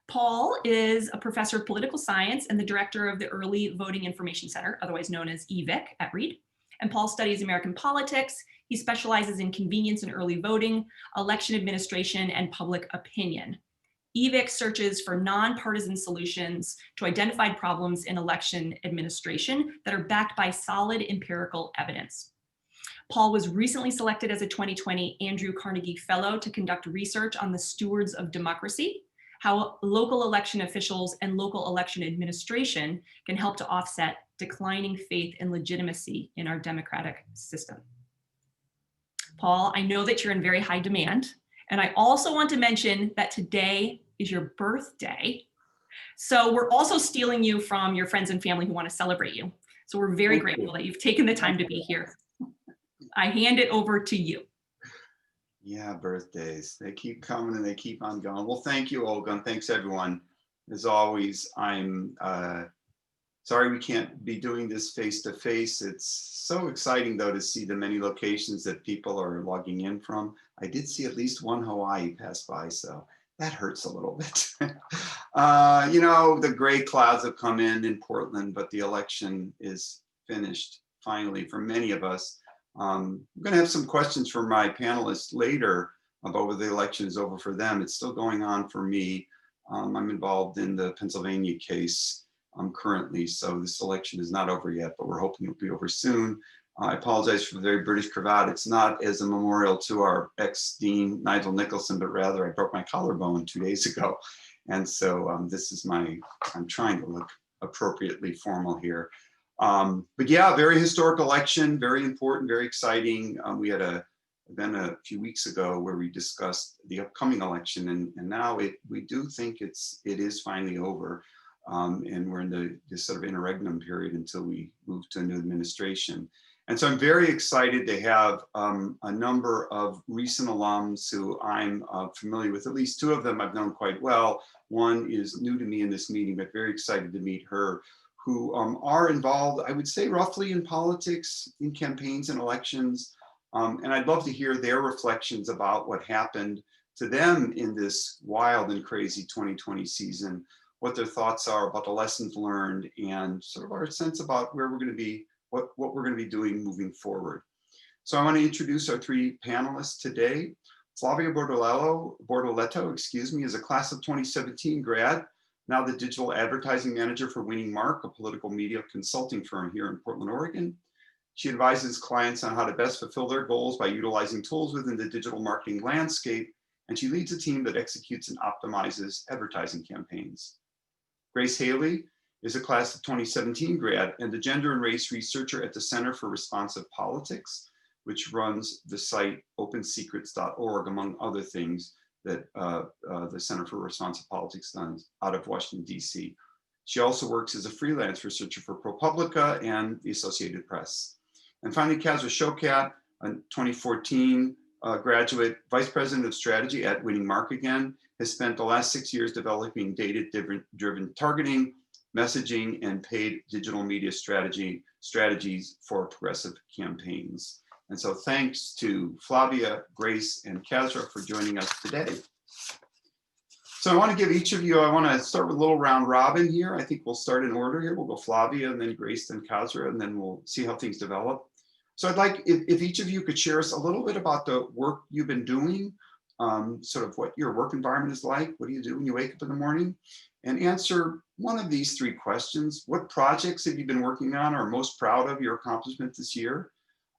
Paul is a professor of political science and the director of the Early Voting Information Center, otherwise known as EVIC at Reed. And Paul studies American politics. He specializes in convenience and early voting, election administration, and public opinion. EVIC searches for nonpartisan solutions to identified problems in election administration that are backed by solid empirical evidence. Paul was recently selected as a 2020 Andrew Carnegie Fellow to conduct research on the stewards of democracy, how local election officials and local election administration can help to offset declining faith and legitimacy in our democratic system. Paul, I know that you're in very high demand, and I also want to mention that today is your birthday. So we're also stealing you from your friends and family who want to celebrate you. So we're very grateful that you've taken the time to be here. I hand it over to you. Yeah, birthdays. They keep coming and they keep on going. Well, thank you, Olga, and thanks everyone. As always, I'm sorry we can't be doing this face to face. It's so exciting though to see the many locations that people are logging in from. I did see at least one Hawaii pass by, so that hurts a little bit. You know, the gray clouds have come in Portland, but the election is finished finally for many of us. I'm going to have some questions for my panelists later about whether the election is over for them. It's still going on for me. I'm involved in the Pennsylvania case currently, so this election is not over yet, but we're hoping it'll be over soon. I apologize for the very British cravat. It's not as a memorial to our ex-dean, Nigel Nicholson, but rather I broke my collarbone 2 days ago. And so this is I'm trying to look appropriately formal here. But yeah, very historic election, very important, very exciting. We had an event a few weeks ago where we discussed the upcoming election, and now we do think it is finally over, and we're in this sort of interregnum period until we move to a new administration. And so I'm very excited to have a number of recent alums who I'm familiar with. At least two of them I've known quite well. One is new to me in this meeting, but very excited to meet her, who are involved, I would say, roughly in politics, in campaigns and elections. And I'd love to hear their reflections about what happened to them in this wild and crazy 2020 season, what their thoughts are about the lessons learned, and sort of our sense about where we're going to be, what we're going to be doing moving forward. So I want to introduce our three panelists today. Flavia Bortoleto, is a class of 2017 grad, now the digital advertising manager for Winning Mark, a political media consulting firm here in Portland, Oregon. She advises clients on how to best fulfill their goals by utilizing tools within the digital marketing landscape, and she leads a team that executes and optimizes advertising campaigns. Grace Haley is a class of 2017 grad and the gender and race researcher at the Center for Responsive Politics, which runs the site opensecrets.org, among other things that the Center for Responsive Politics does out of Washington, D.C. She also works as a freelance researcher for ProPublica and the Associated Press. And finally, Kasra Shokat, a 2014 graduate vice president of strategy at Winning Mark again, has spent the last 6 years developing data-driven targeting, messaging, and paid digital media strategies for progressive campaigns. And so thanks to Flavia, Grace, and Kasra for joining us today. So I want to give each of you, I want to start with a little round robin here. I think we'll start in order here. We'll go Flavia, and then Grace, then Kasra, and then we'll see how things develop. So I'd like if each of you could share us a little bit about the work you've been doing, sort of what your work environment is like. What do you do when you wake up in the morning? And answer one of these three questions. What projects have you been working on or most proud of your accomplishment this year?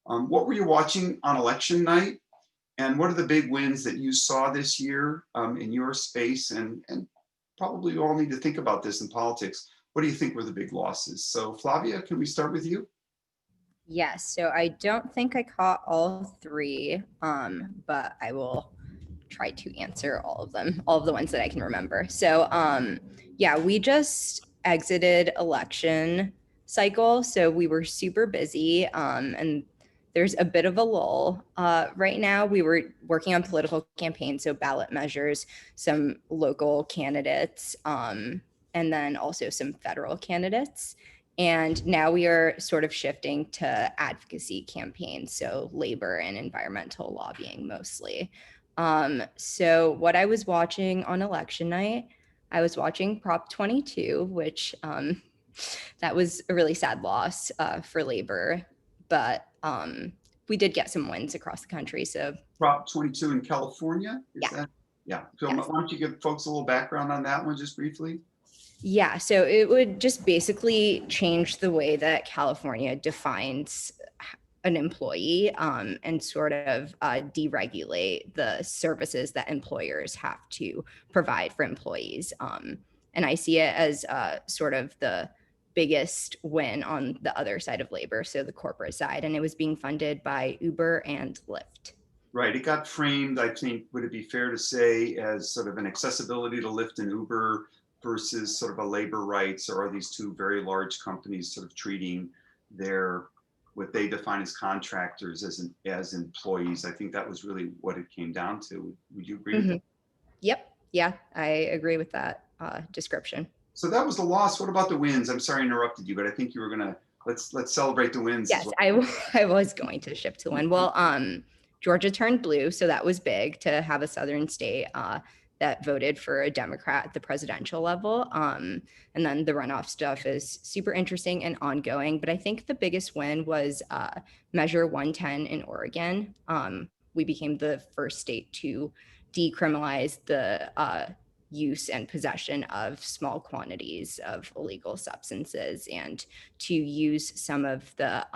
What were you watching on election night? And what are the big wins that you saw this year in your space? And probably you all need to think about this in politics. What do you think were the big losses? So Flavia, can we start with you? Yes, so I don't think I caught all three, but I will try to answer all of them, all of the ones that I can remember. So yeah, we just exited election cycle. So we were super busy and there's a bit of a lull right now. We were working on political campaigns, so ballot measures, some local candidates, and then also some federal candidates. And now we are sort of shifting to advocacy campaigns, so labor and environmental lobbying mostly. So what I was watching on election night, I was watching Prop 22, which that was a really sad loss for labor, but we did get some wins across the country. So Prop 22 in California, is Yeah. that? Yeah. So Yes. why don't you give folks a little background on that one just briefly? Yeah, so it would just basically change the way that California defines an employee and sort of deregulate the services that employers have to provide for employees. And I see it as sort of the biggest win on the other side of labor, so the corporate side, and it was being funded by Uber and Lyft. Right. It got framed, I think, would it be fair to say, as sort of an accessibility to Lyft and Uber versus sort of a labor rights, or are these two very large companies sort of treating their what they define as contractors as employees? I think that was really what it came down to. Would you agree with that? Yep. Yeah, I agree with that description. So that was the loss. What about the wins? I'm sorry I interrupted you, but I think you were gonna let's celebrate the wins. Yes, as well. I was going to shift to win. Well, Georgia turned blue, so that was big to have a southern state that voted for a Democrat at the presidential level. And then the runoff stuff is super interesting and ongoing. But I think the biggest win was Measure 110 in Oregon. We became the first state to decriminalize the use and possession of small quantities of illegal substances, and to use some of the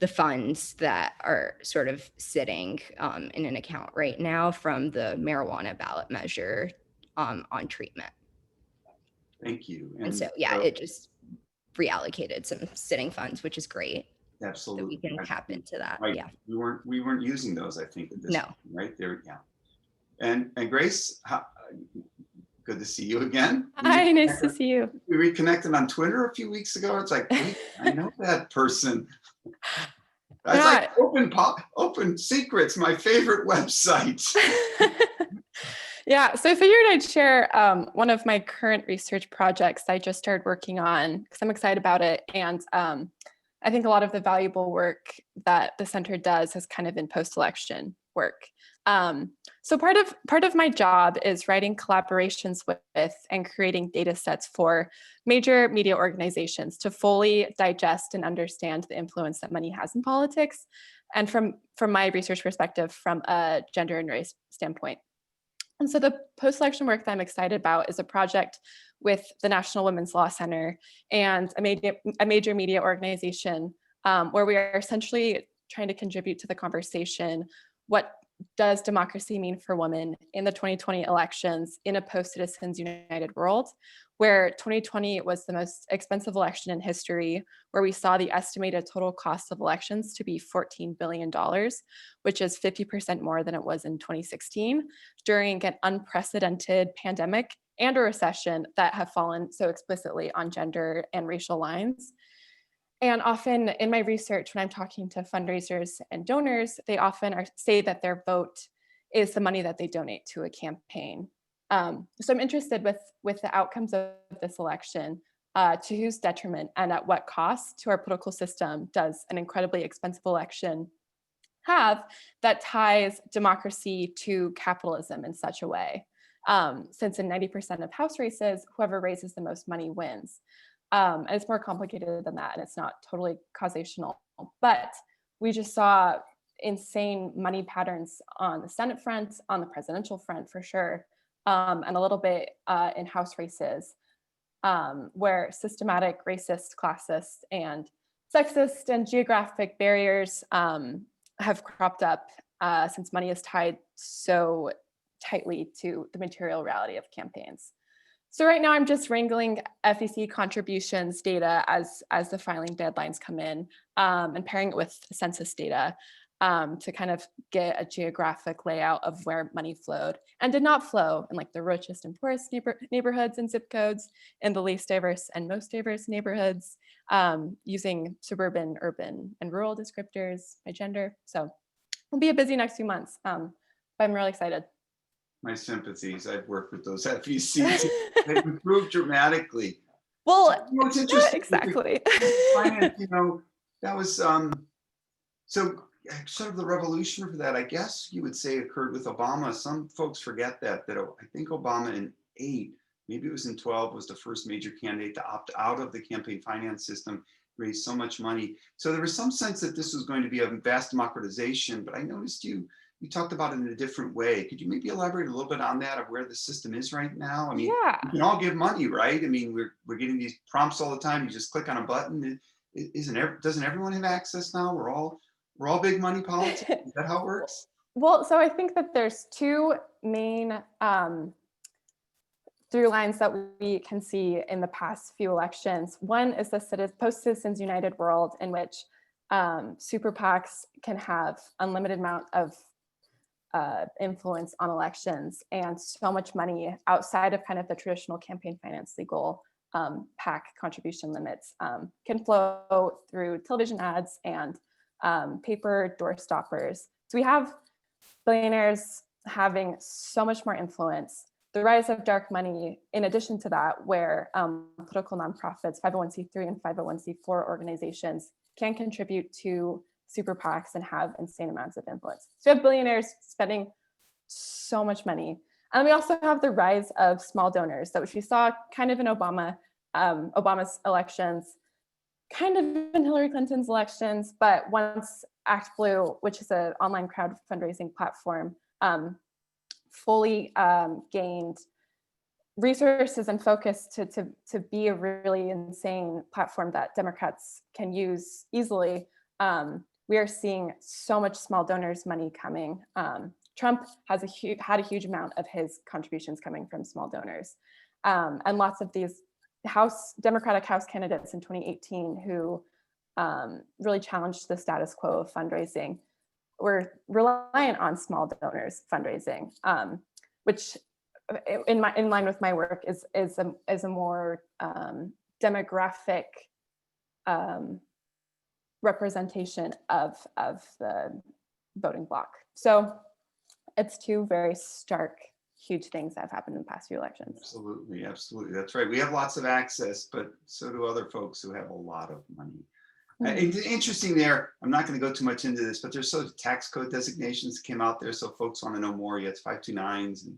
funds that are sort of sitting in an account right now from the marijuana ballot measure on treatment. Thank you. And so, yeah, it just reallocated some sitting funds, which is great. Absolutely. That we can tap into that. Right. Yeah. We weren't using those, I think, at this point, right there. Yeah. And Grace, good to see you again. Hi, nice to see you. We reconnected on Twitter a few weeks ago. It's like, wait, I know that person. That's like open secrets, my favorite website. Yeah, so I figured I'd share one of my current research projects I just started working on because I'm excited about it. And I think a lot of the valuable work that the center does has kind of been post-election work. So part of my job is writing collaborations with and creating data sets for major media organizations to fully digest and understand the influence that money has in politics, and from my research perspective, from a gender and race standpoint. And so the post-election work that I'm excited about is a project with the National Women's Law Center and a major media organization where we are essentially trying to contribute to the conversation. What does democracy mean for women in the 2020 elections in a post-Citizens United world, where 2020 was the most expensive election in history, where we saw the estimated total cost of elections to be $14 billion, which is 50% more than it was in 2016, during an unprecedented pandemic and a recession that have fallen so explicitly on gender and racial lines. And often in my research, when I'm talking to fundraisers and donors, they often say that their vote is the money that they donate to a campaign. So I'm interested with the outcomes of this election, to whose detriment and at what cost to our political system does an incredibly expensive election have that ties democracy to capitalism in such a way? Since in 90% of House races, whoever raises the most money wins. And it's more complicated than that, and it's not totally causational. But we just saw insane money patterns on the Senate front, on the presidential front for sure, and a little bit in House races, where systematic racist, classist, and sexist and geographic barriers have cropped up since money is tied so tightly to the material reality of campaigns. So right now I'm just wrangling FEC contributions data as the filing deadlines come in, and pairing it with census data to kind of get a geographic layout of where money flowed and did not flow in like the richest and poorest neighborhoods and zip codes, in the least diverse and most diverse neighborhoods, using suburban, urban, and rural descriptors by gender. So it'll be a busy next few months, but I'm really excited. My sympathies. I've worked with those FECs. They've improved dramatically. Well, so, it's interesting. exactly. Finance, that was so sort of the revolution for that, I guess you would say, occurred with Obama. Some folks forget that I think Obama in 2008 maybe it was in 12, was the first major candidate to opt out of the campaign finance system, raised so much money. So there was some sense that this was going to be a vast democratization, but I noticed you talked about it in a different way. Could you maybe elaborate a little bit on that, of where the system is right now? I mean, Yeah. we can all give money, right? I mean, we're getting these prompts all the time. You just click on a button. Doesn't everyone have access now? We're all big money politics. Is that how it works? Well, so I think that there's two main through lines that we can see in the past few elections. One is the post-Citizens United world, in which super PACs can have unlimited amount of influence on elections, and so much money outside of kind of the traditional campaign finance legal PAC contribution limits can flow through television ads and paper door stoppers. So we have billionaires having so much more influence. The rise of dark money, in addition to that, where political nonprofits, 501c3 and 501c4 organizations can contribute to super PACs and have insane amounts of influence. So we have billionaires spending so much money. And we also have the rise of small donors, that which we saw kind of in Obama's elections, kind of in Hillary Clinton's elections, but once ActBlue, which is an online crowd fundraising platform, fully gained resources and focus to be a really insane platform that Democrats can use easily, we are seeing so much small donors money coming. Trump has had a huge amount of his contributions coming from small donors. And lots of these Democratic House candidates in 2018 who really challenged the status quo of fundraising were reliant on small donors fundraising, which in line with my work is a more demographic representation of the voting bloc. So it's two very stark, huge things that have happened in the past few elections. Absolutely, absolutely. That's right. We have lots of access, but so do other folks who have a lot of money. Interesting there. I'm not going to go too much into this, but there's sort of tax code designations that came out there. So folks want to know more. You have 529s and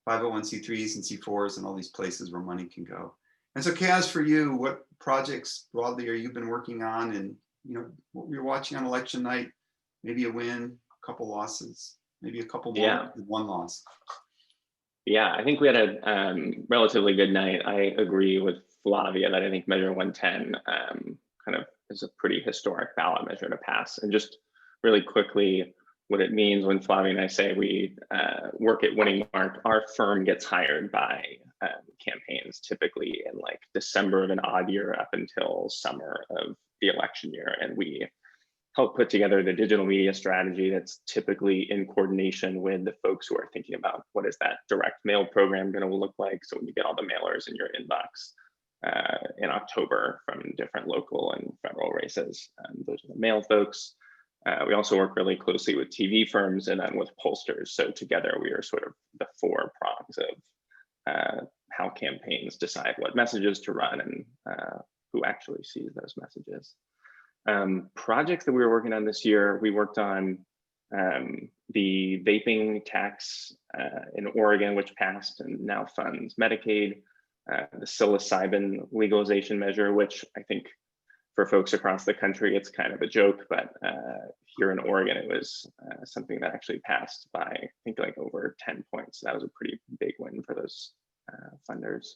501c3s and C4s and all these places where money can go. And so Kaz, for you, what projects broadly are you been working on? And what you're watching on election night, maybe a win, a couple losses, maybe a couple more, one loss. Yeah, I think we had a relatively good night. I agree with Flavia that I think Measure 110 kind of is a pretty historic ballot measure to pass. And just really quickly, what it means when Flavia and I say we work at winning mark, our firm gets hired by campaigns typically in like December of an odd year up until summer of the election year. And we help put together the digital media strategy that's typically in coordination with the folks who are thinking about what is that direct mail program going to look like. So when you get all the mailers in your inbox in October from different local and federal races, those are the mail folks. We also work really closely with TV firms and then with pollsters. So together we are sort of the four prongs of how campaigns decide what messages to run and who actually sees those messages. Projects that we were working on this year, we worked on the vaping tax in Oregon, which passed and now funds Medicaid, the psilocybin legalization measure, which I think for folks across the country, it's kind of a joke, but here in Oregon, it was something that actually passed by, I think, like over 10 points. That was a pretty big win for those funders.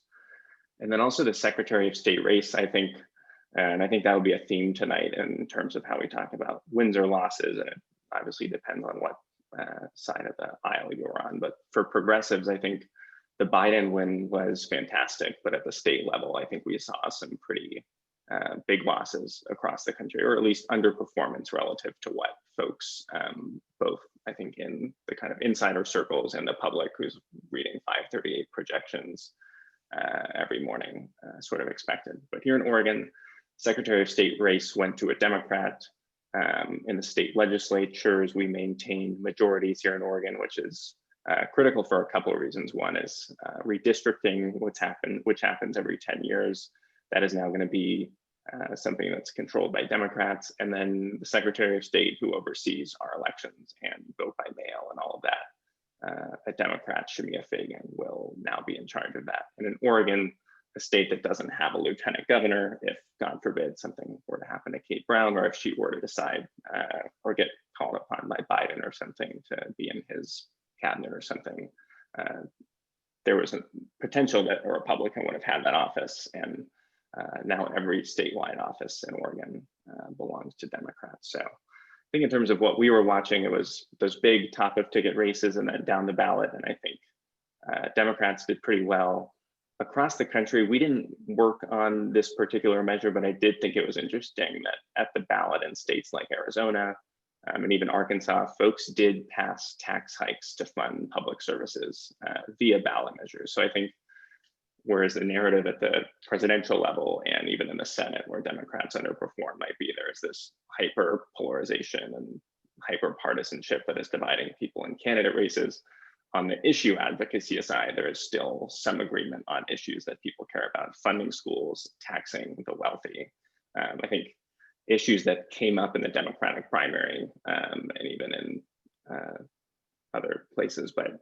And then also the Secretary of State race, I think, and I think that will be a theme tonight in terms of how we talk about wins or losses. And it obviously depends on what side of the aisle you're on. But for progressives, I think the Biden win was fantastic. But at the state level, I think we saw some pretty big losses across the country, or at least underperformance relative to what folks, both I think in the kind of insider circles and the public who's reading 538 projections every morning sort of expected. But here in Oregon, Secretary of State race went to a Democrat. In the state legislatures, we maintained majorities here in Oregon, which is critical for a couple of reasons. One is redistricting, which happens every 10 years. That is now going to be something that's controlled by Democrats. And then the Secretary of State who oversees our elections and vote by mail and all of a Democrat, Shamia Fagan, will now be in charge of that. And in Oregon, a state that doesn't have a lieutenant governor, if God forbid something were to happen to Kate Brown, or if she were to decide or get called upon by Biden or something to be in his cabinet or something, there was a potential that a Republican would have had that office. And now every statewide office in Oregon belongs to Democrats. So I think in terms of what we were watching, it was those big top of ticket races and then down the ballot. And I think Democrats did pretty well. Across the country, we didn't work on this particular measure, but I did think it was interesting that at the ballot in states like Arizona and even Arkansas, folks did pass tax hikes to fund public services via ballot measures. So I think whereas the narrative at the presidential level and even in the Senate where Democrats underperform might be there's this hyper polarization and hyper partisanship that is dividing people in candidate races. On the issue advocacy side, there is still some agreement on issues that people care about: funding schools, taxing the wealthy. I think issues that came up in the Democratic primary and even in other places, but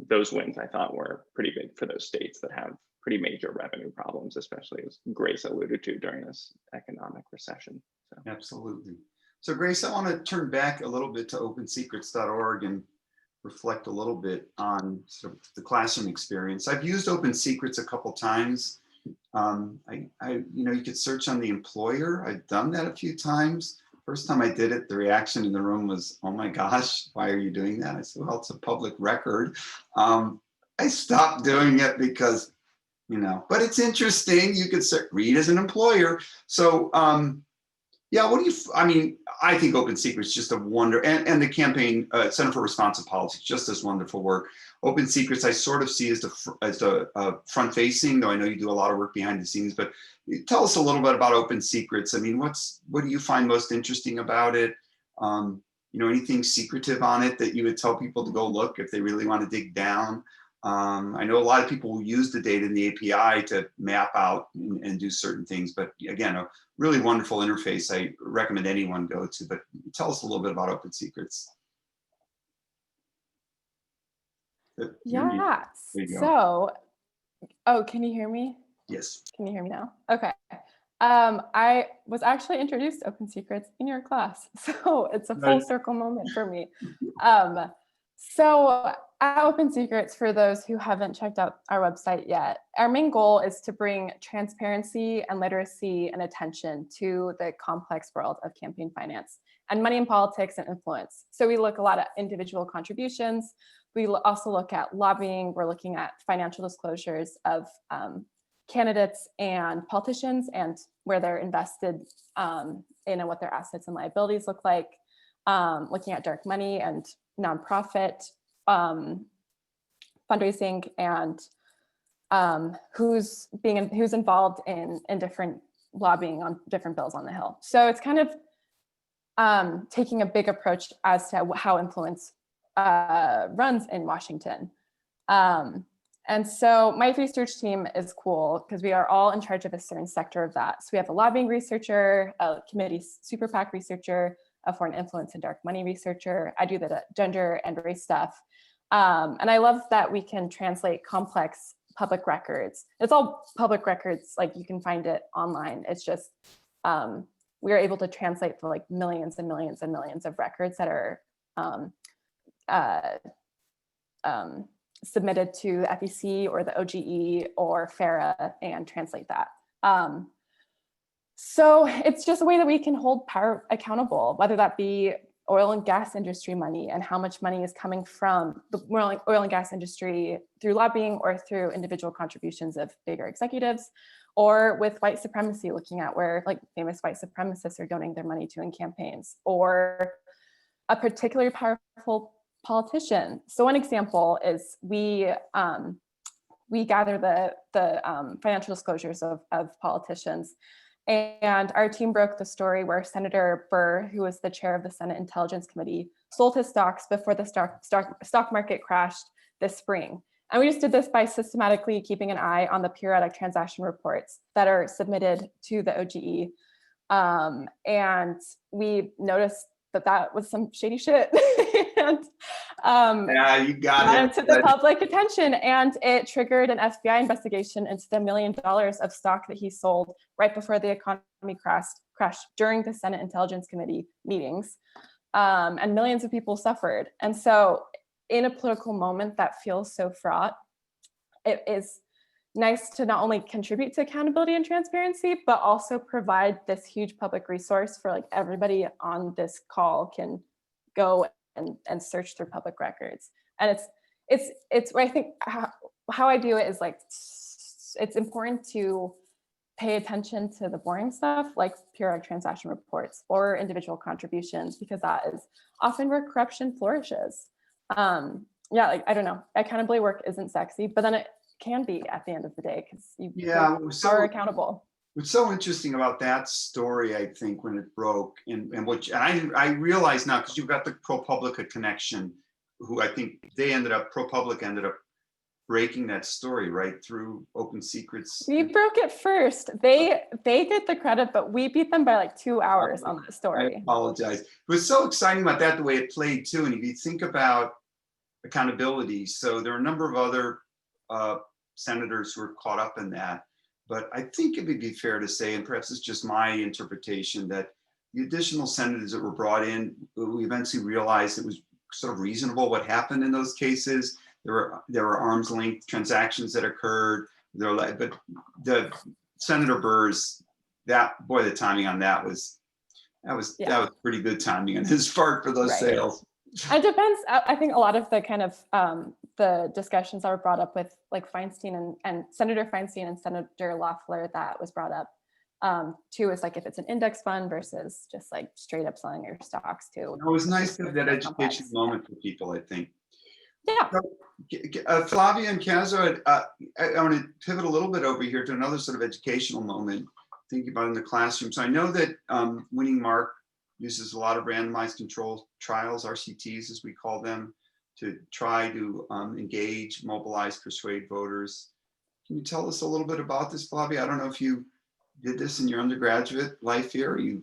those wins I thought were pretty big for those states that have pretty major revenue problems, especially as Grace alluded to during this economic recession. So. Absolutely. So Grace, I want to turn back a little bit to opensecrets.org and reflect a little bit on sort of the classroom experience. I've used Open Secrets a couple times. You could search on the employer. I've done that a few times. First time I did it, the reaction in the room was, "Oh my gosh, why are you doing that?" I said, "Well, it's a public record." I stopped doing it because, but it's interesting. You could read as an employer. So yeah, I think Open Secrets just a wonder, and the campaign Center for Responsive Politics just does wonderful work. Open Secrets I sort of see as the front facing, though I know you do a lot of work behind the scenes. But tell us a little bit about Open Secrets. I mean, what do you find most interesting about it? Anything secretive on it that you would tell people to go look if they really want to dig down? I know a lot of people will use the data in the API to map out and do certain things, but again, a really wonderful interface I recommend anyone go to. But tell us a little bit about Open Secrets. Yeah, can you hear me? Yes. Can you hear me now? Okay. I was actually introduced to Open Secrets in your class, so it's a full circle moment for me. So at Open Secrets, for those who haven't checked out our website yet, our main goal is to bring transparency and literacy and attention to the complex world of campaign finance and money in politics and influence. So we look a lot at individual contributions. We also look at lobbying. We're looking at financial disclosures of candidates and politicians and where they're invested in and what their assets and liabilities look like. Looking at dark money and nonprofit fundraising and who's involved in different lobbying on different bills on the Hill. So it's kind of taking a big approach as to how influence runs in Washington. And so my research team is cool because we are all in charge of a certain sector of that. So we have a lobbying researcher, a committee super PAC researcher, a foreign influence and dark money researcher. I do the gender and race stuff. And I love that we can translate complex public records. It's all public records, like you can find it online. It's just, we are able to translate for like millions and millions and millions of records that are submitted to the FEC or the OGE or FARA and translate that. So it's just a way that we can hold power accountable, whether that be oil and gas industry money and how much money is coming from the oil and gas industry through lobbying or through individual contributions of bigger executives, or with white supremacy, looking at where like famous white supremacists are donating their money to in campaigns, or a particularly powerful politician. So one example is we gather the financial disclosures of politicians. And our team broke the story where Senator Burr, who was the chair of the Senate Intelligence Committee, sold his stocks before the stock market crashed this spring. And we just did this by systematically keeping an eye on the periodic transaction reports that are submitted to the OGE. And we noticed that was some shady shit. And Yeah, you got brought it. it to the public attention, and it triggered an FBI investigation into the $1 million of stock that he sold right before the economy crashed during the Senate Intelligence Committee meetings, and millions of people suffered. And so in a political moment that feels so fraught, it is nice to not only contribute to accountability and transparency, but also provide this huge public resource for like everybody on this call can go and search through public records. And it's I think how I view it is like, it's important to pay attention to the boring stuff like periodic transaction reports or individual contributions, because that is often where corruption flourishes. Yeah, like, I don't know, accountability work isn't sexy, but then it can be at the end of the day, because you are accountable. What's so interesting about that story, I think, when it broke, and I realize now, because you've got the ProPublica connection, who I think ProPublica ended up breaking that story right through Open Secrets. We broke it first. They get the credit, but we beat them by like 2 hours on the story. I apologize. It was so exciting about that, the way it played too. And if you think about accountability, so there are a number of other senators who are caught up in that. But I think it would be fair to say, and perhaps it's just my interpretation, that the additional senators that were brought in, we eventually realized it was sort of reasonable what happened in those cases. There were arm's length transactions that occurred. But the Senator Burr's, the timing on that was pretty good timing on his part for those sales. It depends. I think a lot of the kind of the discussions that were brought up with like Feinstein and Senator Feinstein and Senator Loeffler, that was brought up too, is like if it's an index fund versus just like straight up selling your stocks too. It was nice to have that education moment for people, I think. Yeah. So, Flavia and Kasra, I want to pivot a little bit over here to another sort of educational moment, thinking about in the classroom. So I know that Winning Mark uses a lot of randomized control trials, RCTs as we call them, to try to engage, mobilize, persuade voters. Can you tell us a little bit about this, Flavia? I don't know if you did this in your undergraduate life here, or you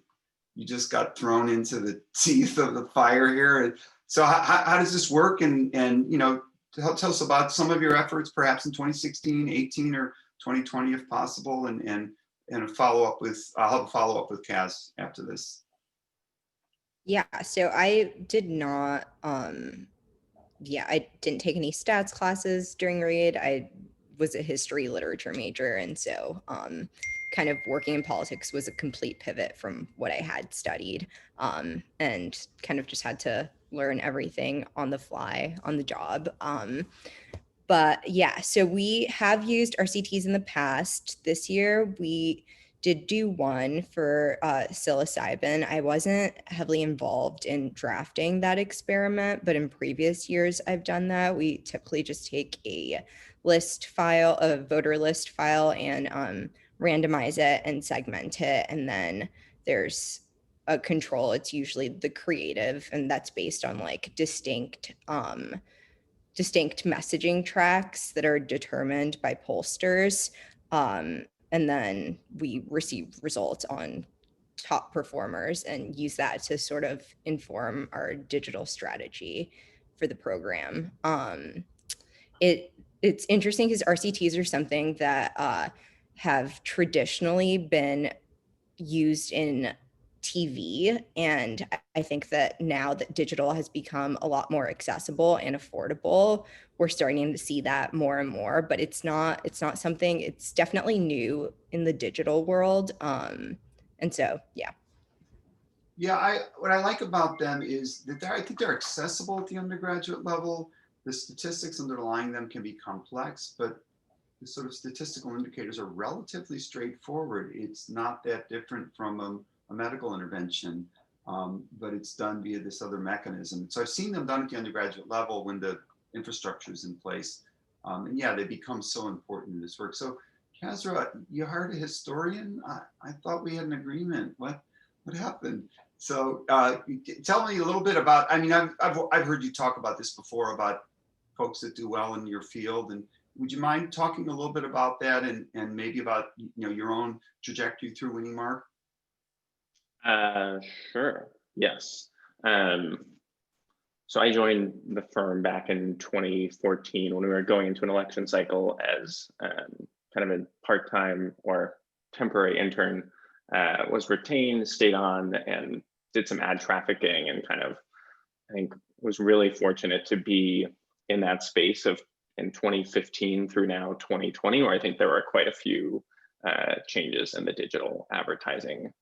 just got thrown into the teeth of the fire here. So how does this work? And you know, tell us about some of your efforts, perhaps in 2016, 18, or 2020, if possible, and a follow up with, I'll have a follow up with Kaz after this. Yeah, so I did not, I didn't take any stats classes during Reed. I was a history literature major. And so kind of working in politics was a complete pivot from what I had studied, and kind of just had to learn everything on the fly, on the job. But yeah, so we have used RCTs in the past. This year, we did do one for psilocybin. I wasn't heavily involved in drafting that experiment, but in previous years I've done that. We typically just take a list file, a voter list file, and randomize it and segment it. And then there's a control. It's usually the creative, and that's based on like distinct messaging tracks that are determined by pollsters. And then we receive results on top performers and use that to sort of inform our digital strategy for the program. It's interesting because RCTs are something that have traditionally been used in TV. And I think that now that digital has become a lot more accessible and affordable, we're starting to see that more and more, but it's not something, it's definitely new in the digital world. And so, yeah. Yeah, what I like about them is that I think they're accessible at the undergraduate level. The statistics underlying them can be complex, but the sort of statistical indicators are relatively straightforward. It's not that different from a medical intervention, but it's done via this other mechanism. So I've seen them done at the undergraduate level when the infrastructure is in place. And yeah, they become so important in this work. So Kasra, you hired a historian? I thought we had an agreement. What happened? So tell me a little bit about, I mean, I've heard you talk about this before, about folks that do well in your field. And would you mind talking a little bit about that and maybe about, you know, your own trajectory through Winning Mark? Sure. Yes. So I joined the firm back in 2014 when we were going into an election cycle as kind of a part-time or temporary intern, was retained, stayed on, and did some ad trafficking, and kind of, I think, was really fortunate to be in that space of in 2015 through now 2020, where I think there were quite a few changes in the digital advertising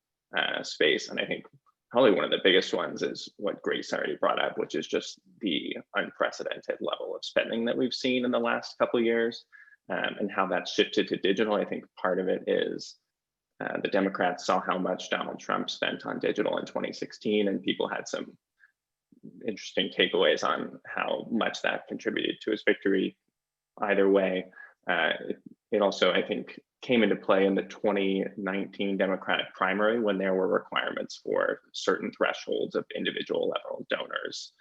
space. And I think probably one of the biggest ones is what Grace already brought up, which is just the unprecedented level of spending that we've seen in the last couple of years, and how that's shifted to digital. I think part of it is the Democrats saw how much Donald Trump spent on digital in 2016, and people had some interesting takeaways on how much that contributed to his victory. Either way, it also, I think, came into play in the 2019 Democratic primary when there were requirements for certain thresholds of individual level donors,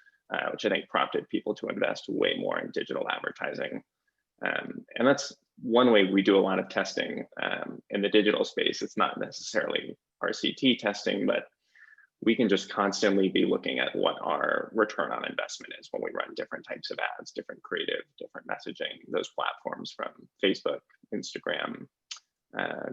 which I think prompted people to invest way more in digital advertising. And that's one way we do a lot of testing in the digital space. It's not necessarily RCT testing, but we can just constantly be looking at what our return on investment is when we run different types of ads, different creative, different messaging. Those platforms from Facebook, Instagram,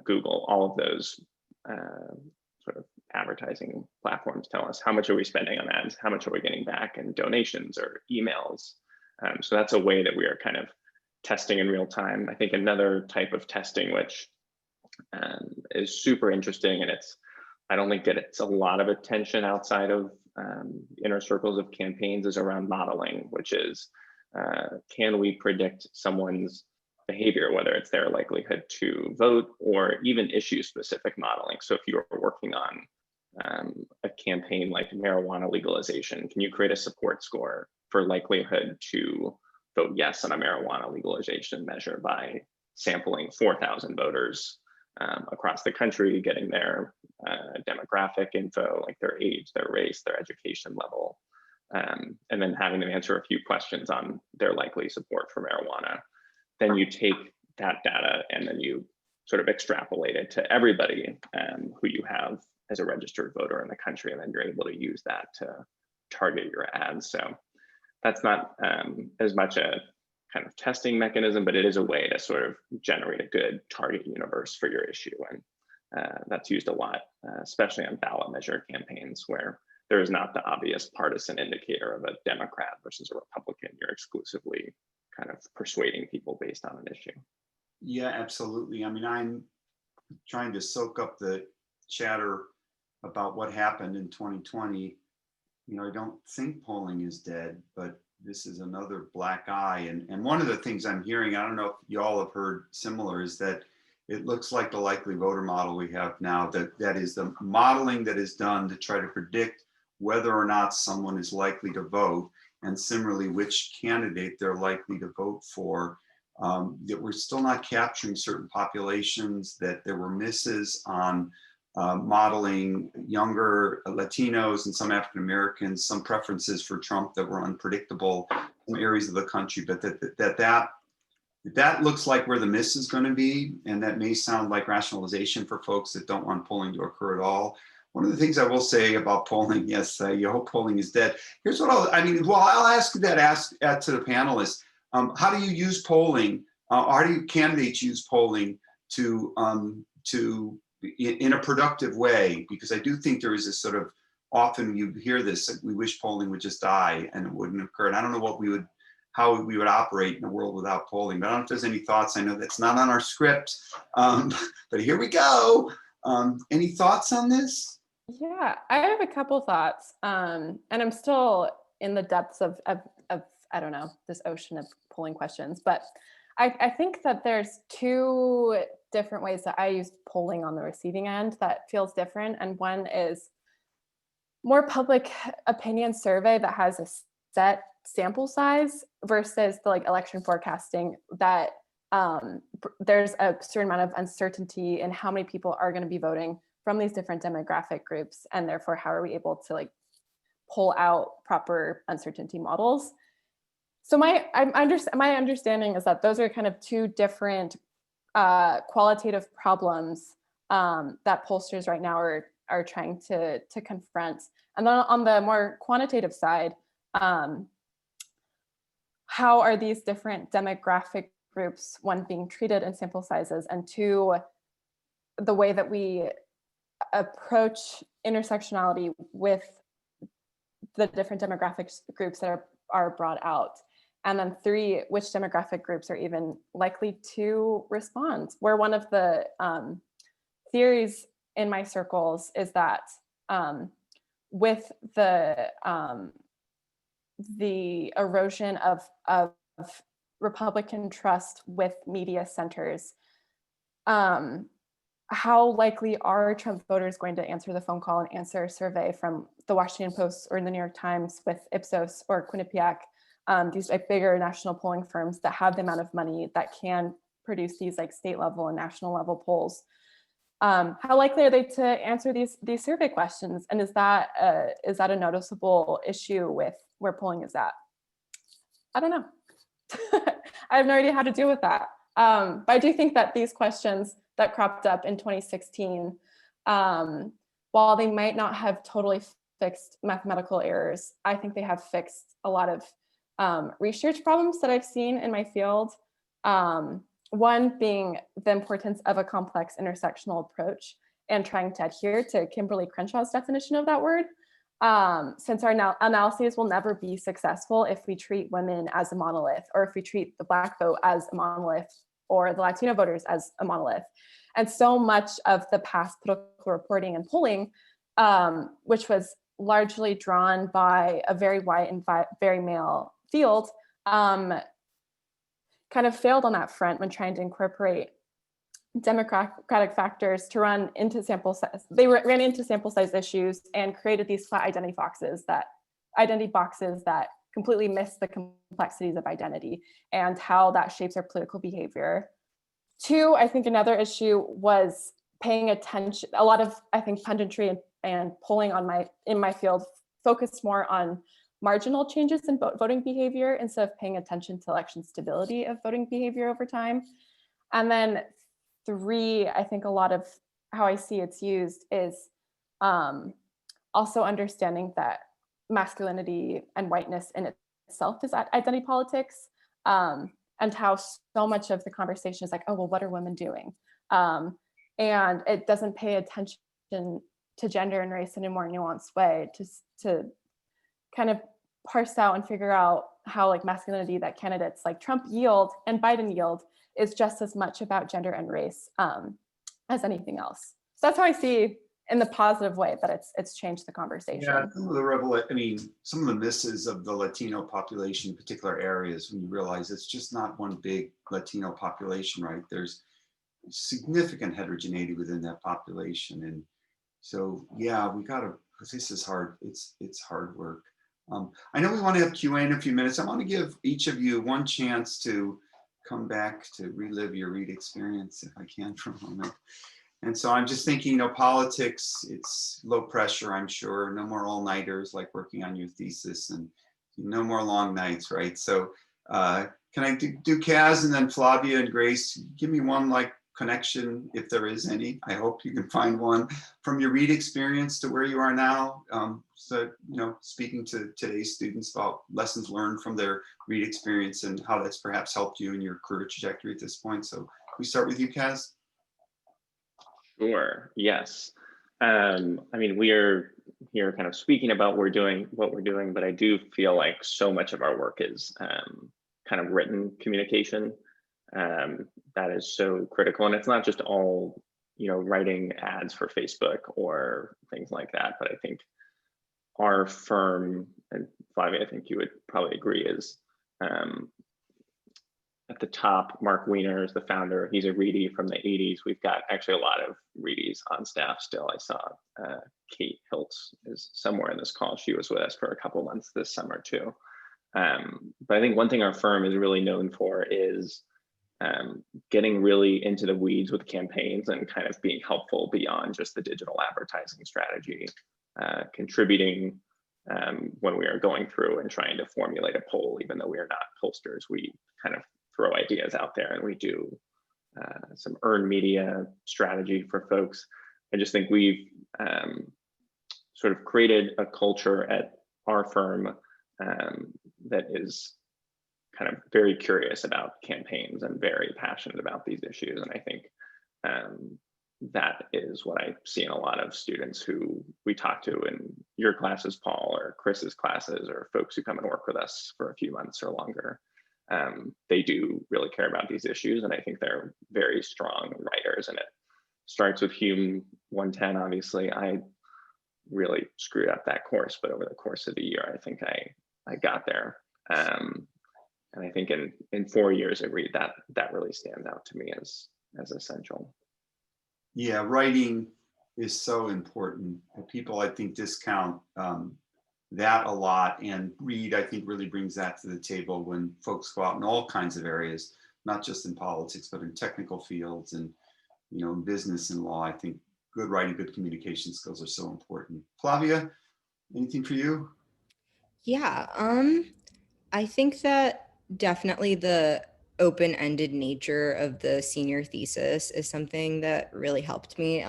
Google, all of those sort of advertising platforms tell us how much are we spending on ads, how much are we getting back in donations or emails. So that's a way that we are kind of testing in real time. I think another type of testing, which is super interesting, and I don't think it's a lot of attention outside of inner circles of campaigns, is around modeling, which is, can we predict someone's behavior, whether it's their likelihood to vote or even issue specific modeling. So if you're working on a campaign like marijuana legalization, can you create a support score for likelihood to vote yes on a marijuana legalization measure by sampling 4,000 voters across the country, getting their demographic info, like their age, their race, their education level, and then having them answer a few questions on their likely support for marijuana. Then you take that data and then you sort of extrapolate it to everybody who you have as a registered voter in the country, and then you're able to use that to target your ads. So that's not as much a kind of testing mechanism, but it is a way to sort of generate a good target universe for your issue. And that's used a lot, especially on ballot measure campaigns where there is not the obvious partisan indicator of a Democrat versus a Republican. You're exclusively kind of persuading people based on an issue. Yeah, absolutely. I mean, I'm trying to soak up the chatter about what happened in 2020. You know, I don't think polling is dead, but this is another black eye. And one of the things I'm hearing, I don't know if you all have heard similar, is that it looks like the likely voter model we have now, that is the modeling that is done to try to predict whether or not someone is likely to vote, and similarly, which candidate they're likely to vote for, that we're still not capturing certain populations, that there were misses on modeling younger Latinos and some African Americans, some preferences for Trump that were unpredictable in areas of the country, but that looks like where the miss is going to be, and that may sound like rationalization for folks that don't want polling to occur at all. One of the things I will say about polling, yes, you hope polling is dead. Here's what I'll ask to the panelists. How do you use polling? How do candidates use polling to in a productive way? Because I do think there is this sort of, often you hear this, we wish polling would just die and it wouldn't occur. And I don't know how we would operate in a world without polling, but I don't know if there's any thoughts. I know that's not on our script, but here we go. Any thoughts on this? Yeah, I have a couple thoughts, and I'm still in the depths of I don't know, this ocean of polling questions, but I think that there's two different ways that I use polling on the receiving end that feels different. And one is more public opinion survey that has a set sample size versus the like election forecasting that there's a certain amount of uncertainty in how many people are going to be voting from these different demographic groups, and therefore how are we able to like pull out proper uncertainty models. So my understanding is that those are kind of two different qualitative problems that pollsters right now are are trying to confront. And then on the more quantitative side, how are these different demographic groups, one, being treated in sample sizes, and two, the way that we approach intersectionality with the different demographic groups that are brought out. And then three, which demographic groups are even likely to respond. Where one of the theories in my circles is that with the erosion of Republican trust with media centers, how likely are Trump voters going to answer the phone call and answer a survey from the Washington Post or the New York Times with Ipsos or Quinnipiac, these like bigger national polling firms that have the amount of money that can produce these like state level and national level polls? How likely are they to answer these survey questions? And is that a noticeable issue with where polling is at? I don't know. I have no idea how to deal with that. But I do think that these questions that cropped up in 2016, while they might not have totally fixed mathematical errors, I think they have fixed a lot of research problems that I've seen in my field. One being the importance of a complex intersectional approach and trying to adhere to Kimberly Crenshaw's definition of that word. Since our analyses will never be successful if we treat women as a monolith, or if we treat the Black vote as a monolith, or the Latino voters as a monolith. And so much of the past political reporting and polling, which was largely drawn by a very white and very male field, kind of failed on that front when trying to incorporate democratic factors to run into sample size. They ran into sample size issues and created these flat identity boxes that completely miss the complexities of identity and how that shapes our political behavior. Two, I think another issue was paying attention. A lot of, I think, punditry and polling in my field focused more on marginal changes in voting behavior instead of paying attention to election stability of voting behavior over time. And then three, I think a lot of how I see it's used is also understanding that masculinity and whiteness in itself is identity politics, and how so much of the conversation is like, oh, well, what are women doing? And it doesn't pay attention to gender and race in a more nuanced way to kind of parse out and figure out how like masculinity that candidates like Trump yield and Biden yield is just as much about gender and race as anything else. So that's how I see in the positive way that it's changed the conversation. Yeah, some of the misses of the Latino population in particular areas, when you realize it's just not one big Latino population, right? There's significant heterogeneity within that population. And so, yeah, we gotta, because this is hard, it's hard work. I know we want to have Q&A in a few minutes. I want to give each of you one chance to come back to relive your Reed experience, if I can, for a moment. And so I'm just thinking, politics, it's low pressure, I'm sure. No more all-nighters like working on your thesis, and no more long nights, right? So can I do Kaz and then Flavia and Grace? Give me one like connection, if there is any. I hope you can find one from your Reed experience to where you are now. So, speaking to today's students about lessons learned from their Reed experience and how that's perhaps helped you in your career trajectory at this point. So we start with you, Kaz. Sure, yes. We are here kind of speaking about what we're doing, but I do feel like so much of our work is kind of written communication. That is so critical. And it's not just all, writing ads for Facebook or things like that, but I think our firm, and Flavia, I think you would probably agree, is at the top. Mark Wiener is the founder. He's a Reedy from the 80s. We've got actually a lot of Reedies on staff still. I saw Kate Hiltz is somewhere in this call. She was with us for a couple months this summer too. But I think one thing our firm is really known for is getting really into the weeds with campaigns and kind of being helpful beyond just the digital advertising strategy, contributing when we are going through and trying to formulate a poll. Even though we are not pollsters, we kind of throw ideas out there, and we do some earned media strategy for folks. I just think we've sort of created a culture at our firm that is kind of very curious about campaigns and very passionate about these issues. And I think that is what I see in a lot of students who we talk to in your classes, Paul, or Chris's classes, or folks who come and work with us for a few months or longer. They do really care about these issues, and I think they're very strong writers. And it starts with Hume 110. Obviously, I really screwed up that course, but over the course of the year, I think I got there. And I think in 4 years at Reed, that really stands out to me as essential. Yeah, writing is so important. People, I think, discount that a lot. And Reed, I think, really brings that to the table when folks go out in all kinds of areas, not just in politics, but in technical fields and, you know, business and law. I think good writing, good communication skills are so important. Flavia, anything for you? Yeah, I think that definitely the open-ended nature of the senior thesis is something that really helped me.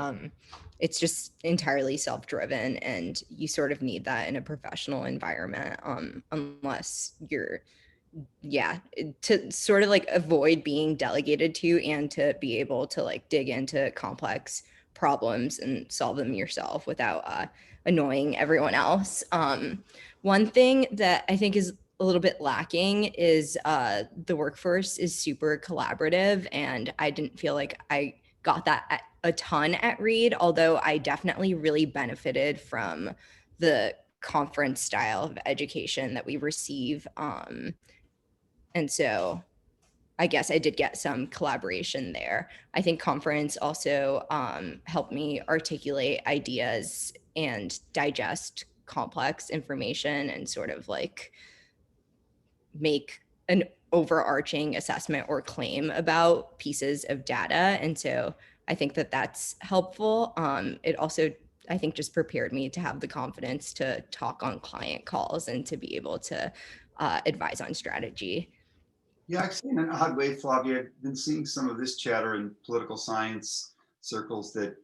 It's just entirely self-driven, and you sort of need that in a professional environment, unless you're, to sort of like avoid being delegated to and to be able to like dig into complex problems and solve them yourself without annoying everyone else. One thing that I think is a little bit lacking is the workforce is super collaborative, and I didn't feel like I got that a ton at Reed, although I definitely really benefited from the conference style of education that we receive. And so I guess I did get some collaboration there. I think conference also helped me articulate ideas and digest complex information and sort of like make an overarching assessment or claim about pieces of data. And so I think that that's helpful. It also, I think, just prepared me to have the confidence to talk on client calls and to be able to advise on strategy. Yeah, actually, in an odd way, Flavia, I've been seeing some of this chatter in political science circles that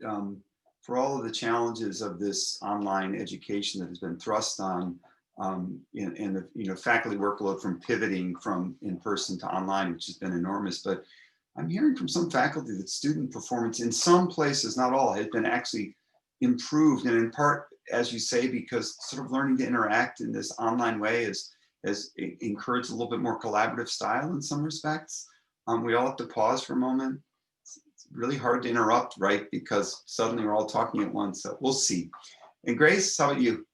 for all of the challenges of this online education that has been thrust on in the faculty workload from pivoting from in-person to online, which has been enormous. But I'm hearing from some faculty that student performance in some places, not all, has been actually improved. And in part, as you say, because sort of learning to interact in this online way has encouraged a little bit more collaborative style in some respects. We all have to pause for a moment. It's really hard to interrupt, right? Because suddenly we're all talking at once. So we'll see. And Grace, how about you?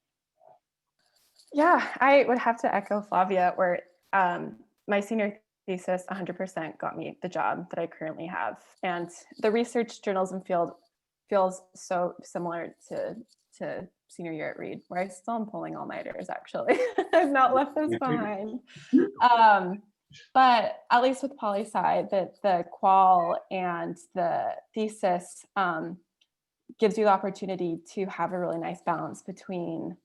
Yeah, I would have to echo Flavia, where my senior thesis 100% got me the job that I currently have. And the research journalism field feels so similar to senior year at Reed, where I still am pulling all-nighters, actually. I've not left those behind. But at least with poli-sci, the qual and the thesis gives you the opportunity to have a really nice balance between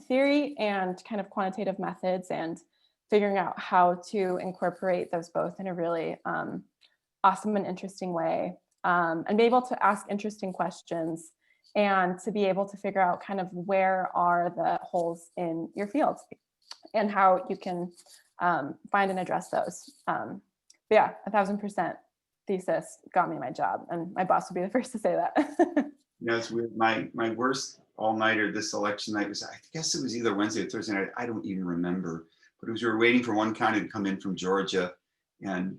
theory and kind of quantitative methods, and figuring out how to incorporate those both in a really awesome and interesting way, and be able to ask interesting questions and to be able to figure out kind of where are the holes in your field and how you can find and address those. But yeah, 1000% thesis got me my job, and my boss would be the first to say that. You know, it's weird. My worst all-nighter this election night was, I guess it was either Wednesday or Thursday night. I don't even remember. But it was, we were waiting for one county to come in from Georgia. And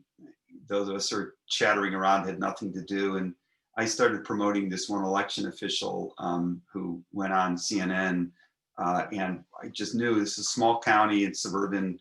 those of us who were chattering around had nothing to do. And I started promoting this one election official who went on CNN. And I just knew this is a small county in suburban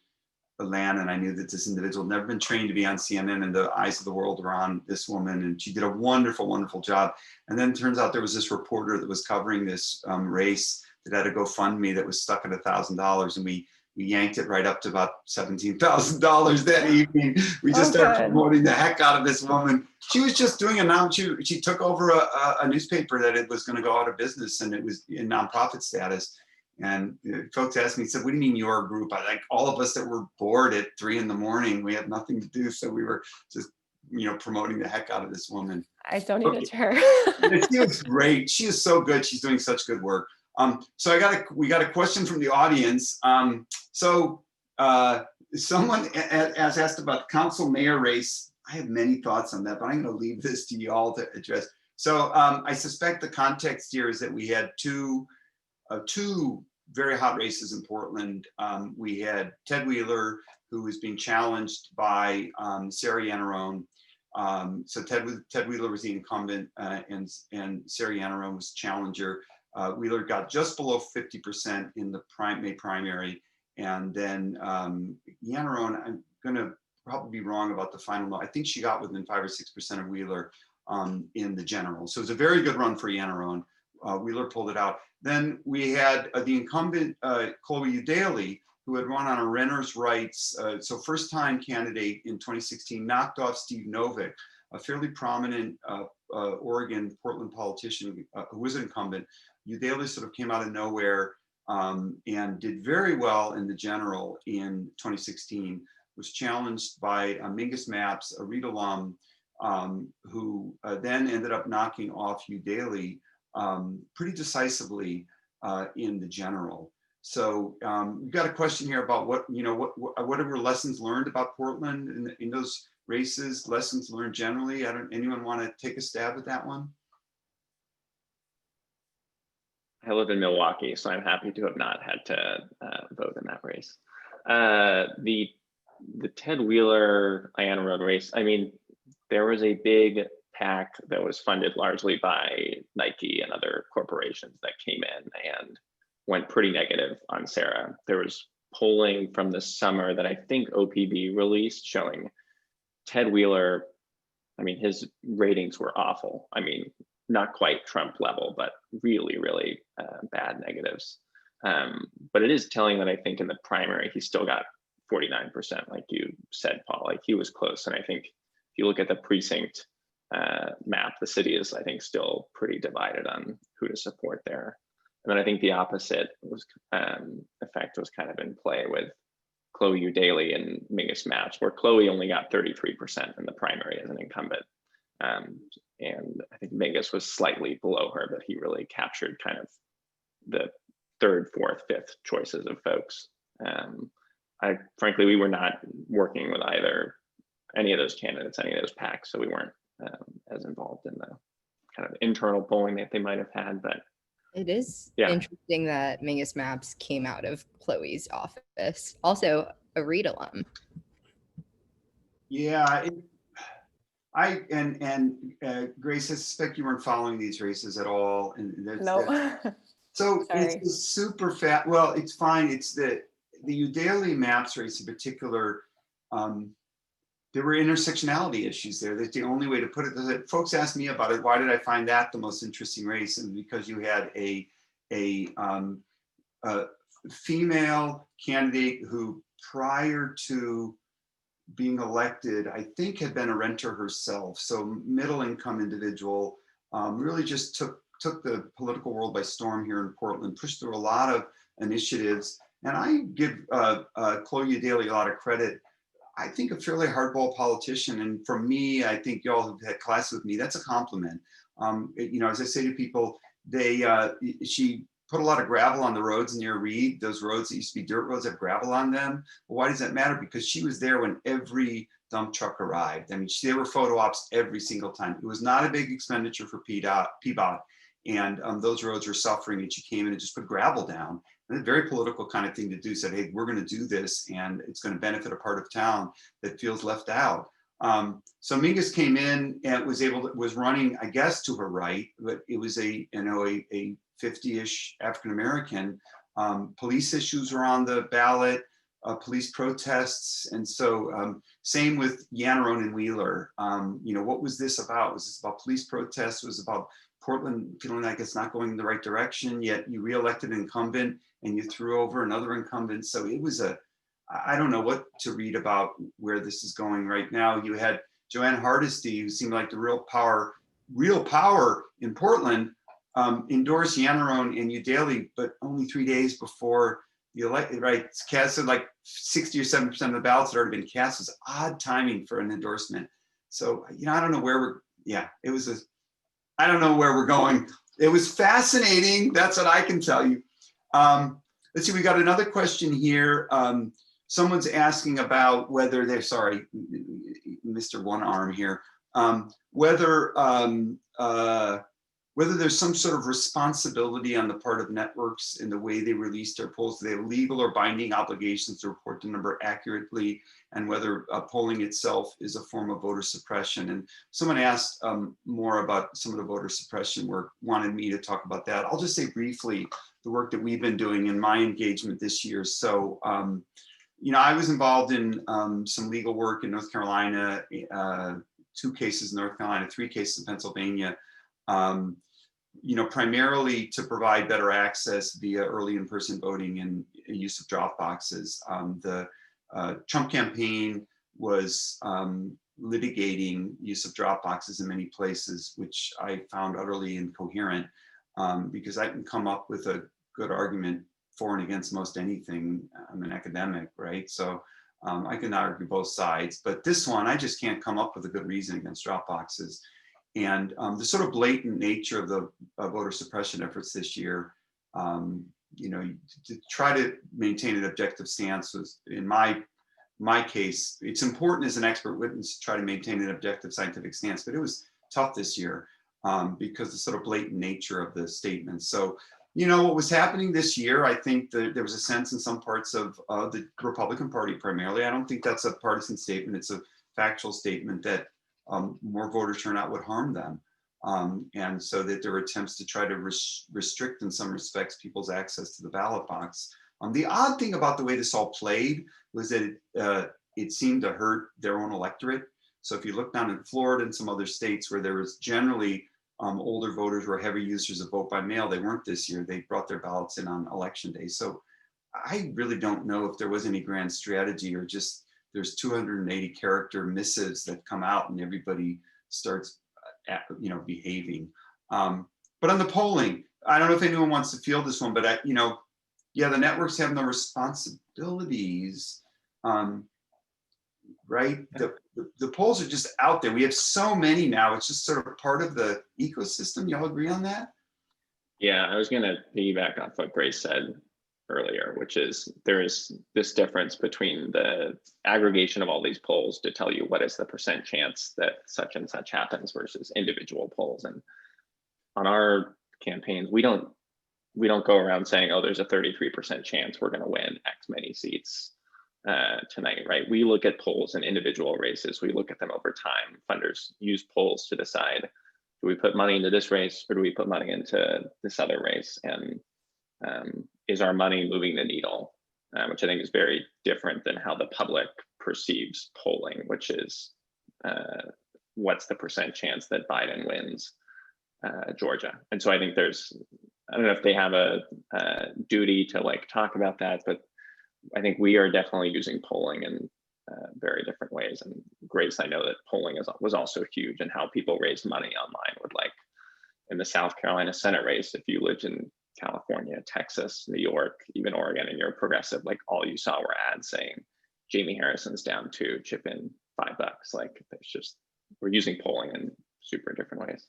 Atlanta, and I knew that this individual had never been trained to be on CNN, and the eyes of the world were on this woman, and she did a wonderful, wonderful job. And then it turns out there was this reporter that was covering this race that had a GoFundMe that was stuck at $1,000, and we yanked it right up to about $17,000 that evening. We just started promoting the heck out of this woman. She was just doing she took over a newspaper that it was going to go out of business, and it was in nonprofit status. And folks asked me, said, what do you mean your group? I like all of us that were bored at 3 a.m. we had nothing to do. So we were just promoting the heck out of this woman. I donated to her. She was great. She is so good. She's doing such good work. So we got a question from the audience. Someone has asked about the council mayor race. I have many thoughts on that, but I'm going to leave this to you all to address. So I suspect the context here is that we had two very hot races in Portland. We had Ted Wheeler, who was being challenged by Sarah Yannerone. So Ted Wheeler was the incumbent, and Sarah Yannerone was challenger. Wheeler got just below 50% in the May primary, and then Yannerone, I'm going to probably be wrong about the final. I think she got within 5 or 6% of Wheeler in the general. So it was a very good run for Yannerone. Wheeler pulled it out. Then we had the incumbent Chloe Eudaly, who had run on a renter's rights, so first-time candidate in 2016, knocked off Steve Novick, a fairly prominent Oregon, Portland politician who was an incumbent. Eudaly sort of came out of nowhere and did very well in the general in 2016, was challenged by Mingus Mapps, a Reed alum, who then ended up knocking off Eudaly pretty decisively in the general. So we've got a question here about what were lessons learned about Portland in those races, lessons learned generally. Anyone want to take a stab at that one? I live in Milwaukee, so I'm happy to have not had to vote in that race. The Ted Wheeler Yannerone race, I mean, there was a big PAC that was funded largely by Nike and other corporations that came in and went pretty negative on Sarah. There was polling from the summer that I think OPB released showing Ted Wheeler, I mean, his ratings were awful. I mean, not quite Trump level, but really, really bad negatives. But it is telling that I think in the primary, he still got 49%, like you said, Paul, like he was close. And I think if you look at the precinct map, the city is, I think, still pretty divided on who to support there. And then I think the opposite was effect was kind of in play with Chloe Eudaly and Mingus Mapps, where Chloe only got 33% in the primary as an incumbent. And I think Mingus was slightly below her, but he really captured kind of the third, fourth, fifth choices of folks. Frankly, we were not working with any of those candidates, any of those PACs, so we weren't as involved in the kind of internal polling that they might have had, but it is interesting that Mingus Mapps came out of Chloe's office, also a Reed alum. Yeah, Grace, I suspect you weren't following these races at all. And no. So it's super fat. Well, it's fine. It's the Eudaly Mapps race in particular. There were intersectionality issues there. That's the only way to put it. Folks asked me about it. Why did I find that the most interesting race? And because you had a female candidate who, prior to being elected, I think had been a renter herself. So middle income individual, really just took the political world by storm here in Portland, pushed through a lot of initiatives. And I give Chloe Eudaly a lot of credit. I think a fairly hardball politician. And for me, I think y'all have had classes with me, that's a compliment. As I say to people, she put a lot of gravel on the roads near Reed. Those roads that used to be dirt roads have gravel on them. Well, why does that matter? Because she was there when every dump truck arrived. I mean, there were photo ops every single time. It was not a big expenditure for PBOT. And those roads were suffering, and she came in and just put gravel down. And a very political kind of thing to do, said, hey, we're going to do this, and it's going to benefit a part of town that feels left out. So Mingus came in and was running, I guess, to her right, but it was a 50-ish African-American. Police issues were on the ballot, police protests. And so same with Yannerone and Wheeler. What was this about? Was this about police protests? Was it about Portland feeling like it's not going in the right direction, yet you reelected an incumbent and you threw over another incumbent? So it was I don't know what to read about where this is going right now. You had Joanne Hardesty, who seemed like the real power in Portland, endorse Yannerone and Eudaly, but only 3 days before the election, right? It's cast, so like 60 or 70% of the ballots had already been cast. It's odd timing for an endorsement. So, I don't know where I don't know where we're going. It was fascinating. That's what I can tell you. Let's see, we got another question here. Someone's asking about whether they're, sorry, Mr. One Arm here, whether there's some sort of responsibility on the part of networks in the way they release their polls. Do they have legal or binding obligations to report the number accurately, and whether polling itself is a form of voter suppression. And someone asked more about some of the voter suppression work, wanted me to talk about that. I'll just say briefly the work that we've been doing in my engagement this year. So, I was involved in some legal work in North Carolina, 2 cases in North Carolina, 3 cases in Pennsylvania, primarily to provide better access via early in-person voting and use of drop boxes. The Trump campaign was litigating use of drop boxes in many places, which I found utterly incoherent, because I can come up with a good argument for and against most anything. I'm an academic, right? So I can argue both sides, but this one, I just can't come up with a good reason against drop boxes. And the sort of blatant nature of the voter suppression efforts this year, to try to maintain an objective stance was, in my case, it's important as an expert witness to try to maintain an objective scientific stance, but it was tough this year because the sort of blatant nature of the statements. So, what was happening this year, I think there was a sense in some parts of the Republican Party primarily. I don't think that's a partisan statement. It's a factual statement that more voter turnout would harm them. And so that there were attempts to try to restrict in some respects people's access to the ballot box. The odd thing about the way this all played was that it seemed to hurt their own electorate. So if you look down in Florida and some other states where there was generally older voters were heavy users of vote by mail, they weren't this year. They brought their ballots in on election day. So I really don't know if there was any grand strategy or just there's 280 character missives that come out and everybody starts behaving. But on the polling, I don't know if anyone wants to field this one, but the networks have no responsibilities, right? The polls are just out there. We have so many now. It's just sort of part of the ecosystem. Y'all agree on that? Yeah, I was going to piggyback off what Grace said earlier, which is there is this difference between the aggregation of all these polls to tell you what is the percent chance that such and such happens versus individual polls. And on our campaigns, we don't go around saying, oh, there's a 33% chance we're going to win X many seats tonight, right? We look at polls in individual races. We look at them over time. Funders use polls to decide, do we put money into this race or do we put money into this other race? And is our money moving the needle? Which I think is very different than how the public perceives polling, which is what's the percent chance that Biden wins Georgia? And so I think I don't know if they have a duty to talk about that, but I think we are definitely using polling in very different ways. And Grace, I know that polling was also huge in how people raised money online with in the South Carolina Senate race, if you lived in California, Texas, New York, even Oregon, and you're progressive, all you saw were ads saying Jamie Harrison's down to chip in $5. We're using polling in super different ways.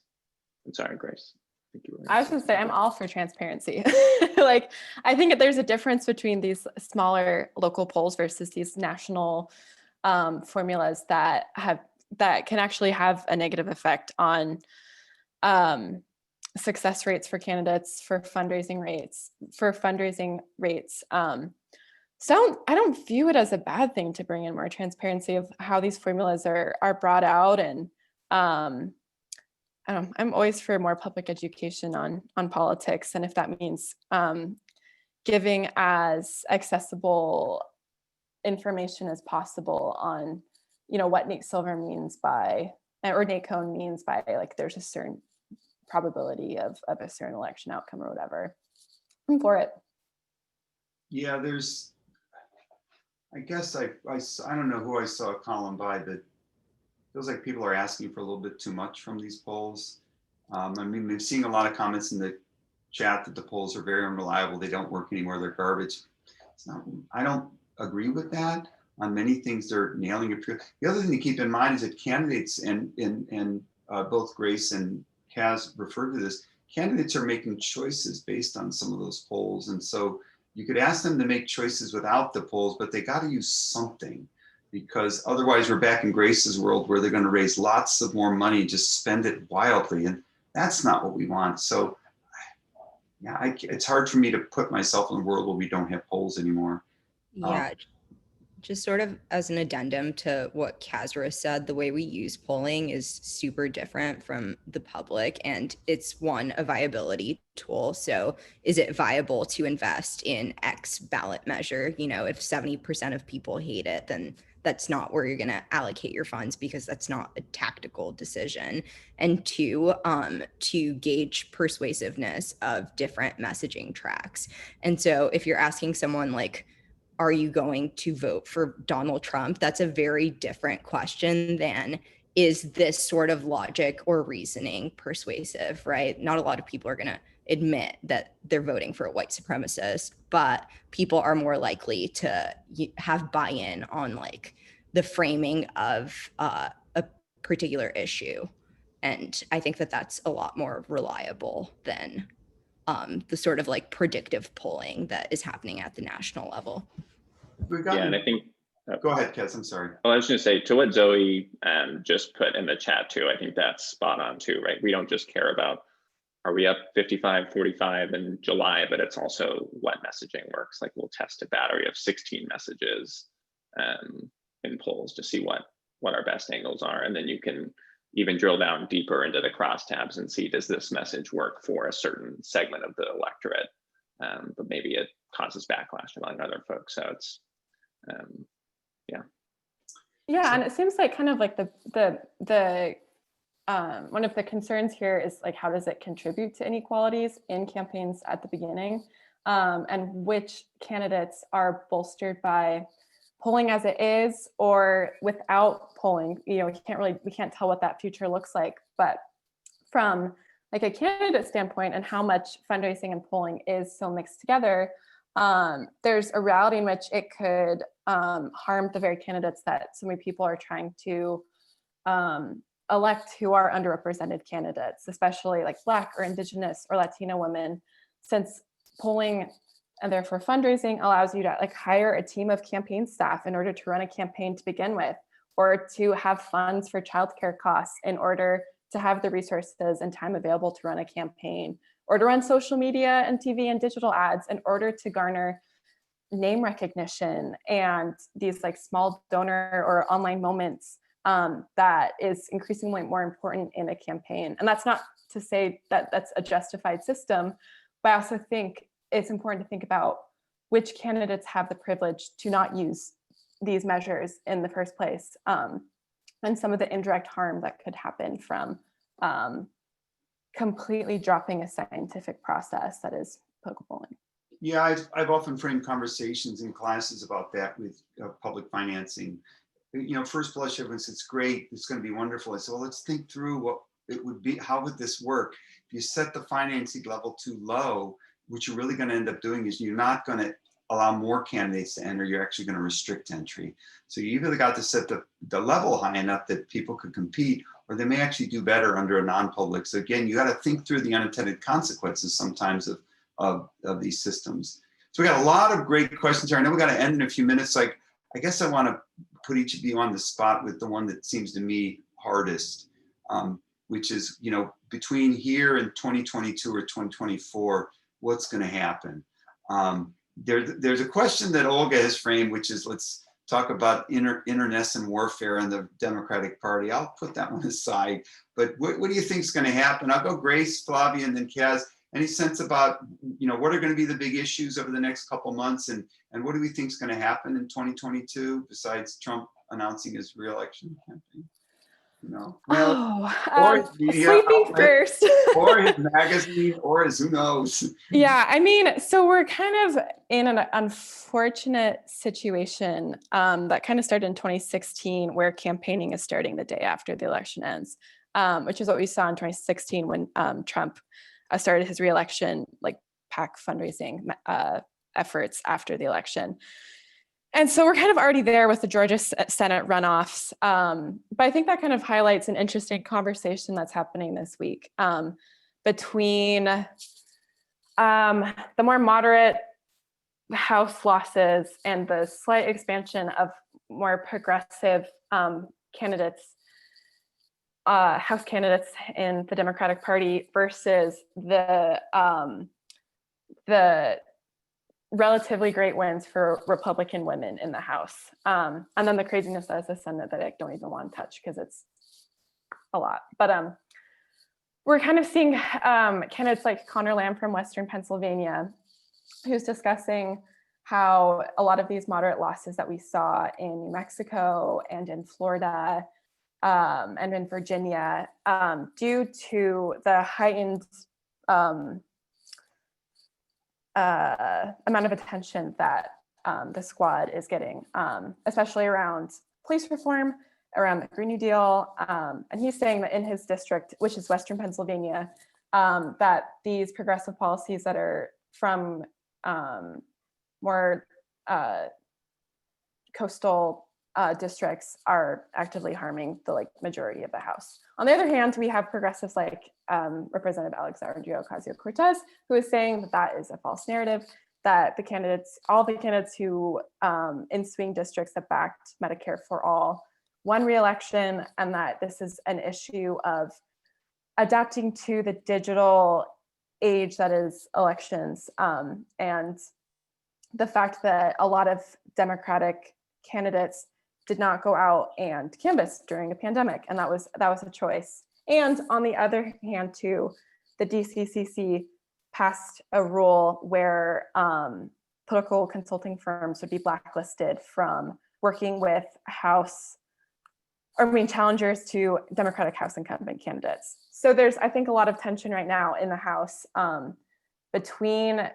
I'm sorry, Grace. I was going to say, I'm all for transparency. I think there's a difference between these smaller local polls versus these national formulas that can actually have a negative effect on success rates for candidates, for fundraising rates. So I don't view it as a bad thing to bring in more transparency of how these formulas are brought out. And I'm always for more public education on politics. And if that means giving as accessible information as possible on, what Nate Silver means by, or Nate Cohn means by there's a certain probability of a certain election outcome or whatever. I'm for it. Yeah, I guess I don't know who I saw a column by, but it feels like people are asking for a little bit too much from these polls. I'm seeing a lot of comments in the chat that the polls are very unreliable. They don't work anymore. They're garbage. I don't agree with that. On many things, they're nailing it. The other thing to keep in mind is that candidates, and both Grace and Kaz referred to this, candidates are making choices based on some of those polls. And so you could ask them to make choices without the polls, but they got to use something, because otherwise we're back in Grace's world where they're going to raise lots of more money, just spend it wildly. And that's not what we want. So yeah, it's hard for me to put myself in a world where we don't have polls anymore. Yeah, just sort of as an addendum to what Kasra said, the way we use polling is super different from the public, and it's a viability tool. So is it viable to invest in X ballot measure? You know, if 70% of people hate it, then that's not where you're going to allocate your funds, because that's not a tactical decision. And two, to gauge persuasiveness of different messaging tracks. And so if you're asking someone like, are you going to vote for Donald Trump? That's a very different question than, is this sort of logic or reasoning persuasive, right? Not a lot of people are going to admit that they're voting for a white supremacist, but people are more likely to have buy-in on like the framing of a particular issue. And I think that that's a lot more reliable than the sort of like predictive polling that is happening at the national level. Yeah, and I think, go ahead, Kaz, I'm sorry. well, I was going to say, to what Zoe just put in the chat too, I think that's spot on too, right? We don't just care about, are we up 55, 45 in July, but it's also what messaging works. Like we'll test a battery of 16 messages in polls to see what our best angles are. And then you can even drill down deeper into the crosstabs and see, does this message work for a certain segment of the electorate? But maybe it causes backlash among other folks. So it's, Yeah, and it seems like kind of like the one of the concerns here is like, how does it contribute to inequalities in campaigns at the beginning, and which candidates are bolstered by polling as it is or without polling. You know, we can't tell what that future looks like, but from like a candidate standpoint and how much fundraising and polling is so mixed together, there's a reality in which it could harm the very candidates that so many people are trying to elect, who are underrepresented candidates, especially like Black or Indigenous or Latino women, since polling and therefore fundraising allows you to like hire a team of campaign staff in order to run a campaign to begin with, or to have funds for childcare costs in order to have the resources and time available to run a campaign, or to run social media and TV and digital ads in order to garner name recognition and these like small donor or online moments that is increasingly more important in a campaign. And that's not to say that that's a justified system, but I also think it's important to think about which candidates have the privilege to not use these measures in the first place, and some of the indirect harm that could happen from completely dropping a scientific process that is political polling. Yeah, I've often framed conversations in classes about that with public financing. You know, first blush, everyone says, it's great, it's going to be wonderful. I said, well, let's think through what it would be. How would this work? If you set the financing level too low, what you're really going to end up doing is you're not going to allow more candidates to enter, you're actually going to restrict entry. So you either got to set the level high enough that people could compete, or they may actually do better under a non-public. So again, you got to think through the unintended consequences sometimes of these systems. So we got a lot of great questions here. I know we got to end in a few minutes. Like, I guess I want to put each of you on the spot with the one that seems to me hardest, which is, you know, between here and 2022 or 2024, what's going to happen? There's a question that Olga has framed, which is, let's talk about internecine warfare in the Democratic Party. I'll put that one aside. But what do you think is going to happen? I'll go Grace, Flavia, and then Kaz. Any sense about, you know, what are going to be the big issues over the next couple months, and what do we think is going to happen in 2022 besides Trump announcing his re-election campaign? You know, or his media sleeping outlet, first, or his magazine, or his who knows. Yeah, I mean, so we're kind of in an unfortunate situation that kind of started in 2016, where campaigning is starting the day after the election ends, which is what we saw in 2016 when Trump started his re-election, like PAC fundraising efforts after the election. And so we're kind of already there with the Georgia Senate runoffs. But I think that kind of highlights an interesting conversation that's happening this week between the more moderate House losses and the slight expansion of more progressive candidates, House candidates in the Democratic Party versus the relatively great wins for Republican women in the House. And then the craziness that is the Senate that I don't even want to touch because it's a lot. But we're kind of seeing candidates like Connor Lamb from Western Pennsylvania, who's discussing how a lot of these moderate losses that we saw in New Mexico and in Florida and in Virginia, due to the heightened amount of attention that the squad is getting, especially around police reform, around the Green New Deal. And he's saying that in his district, which is Western Pennsylvania, that these progressive policies that are from more coastal districts are actively harming the majority of the House. On the other hand, we have progressives like Representative Alexandria Ocasio-Cortez, who is saying that that is a false narrative, that the candidates, all the candidates who in swing districts that backed Medicare for all won re-election, and that this is an issue of adapting to the digital age that is elections, and the fact that a lot of Democratic candidates did not go out and canvass during a pandemic, and that was a choice. And on the other hand, too, the DCCC passed a rule where political consulting firms would be blacklisted from working with challengers to Democratic House incumbent candidates. So there's, I think, a lot of tension right now in the House between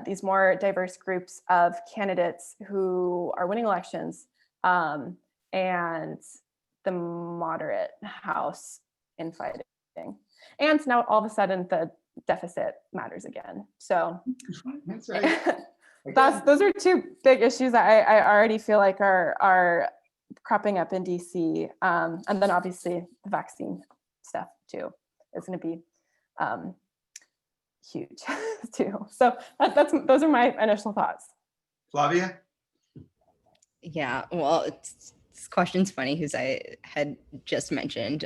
these more diverse groups of candidates who are winning elections and the moderate House infighting. And now all of a sudden the deficit matters again. So That's right. those are two big issues that I already feel like are cropping up in DC. And then obviously the vaccine stuff too is going to be huge too. So those are my initial thoughts. Flavia? Yeah, well, this question's funny because I had just mentioned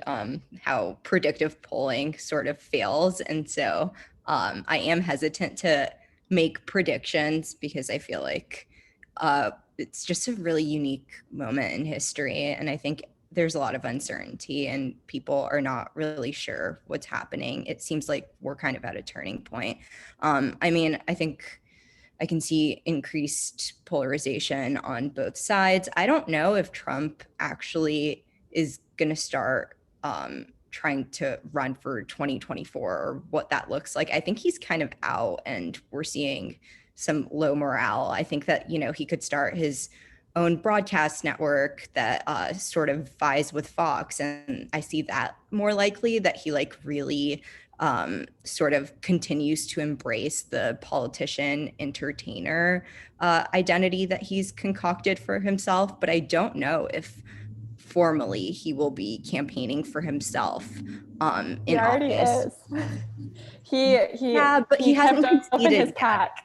how predictive polling sort of fails. And so I am hesitant to make predictions because I feel like it's just a really unique moment in history. And I think there's a lot of uncertainty and people are not really sure what's happening. It seems like we're kind of at a turning point. I mean, I think I can see increased polarization on both sides. I don't know if Trump actually is going to start trying to run for 2024 or what that looks like. I think he's kind of out and we're seeing some low morale. I think that, he could start his own broadcast network that sort of vies with Fox. And I see that more likely, that he really sort of continues to embrace the politician entertainer identity that he's concocted for himself. But I don't know if formally he will be campaigning for himself in he already office. Is. But he hasn't opened his yet. pack.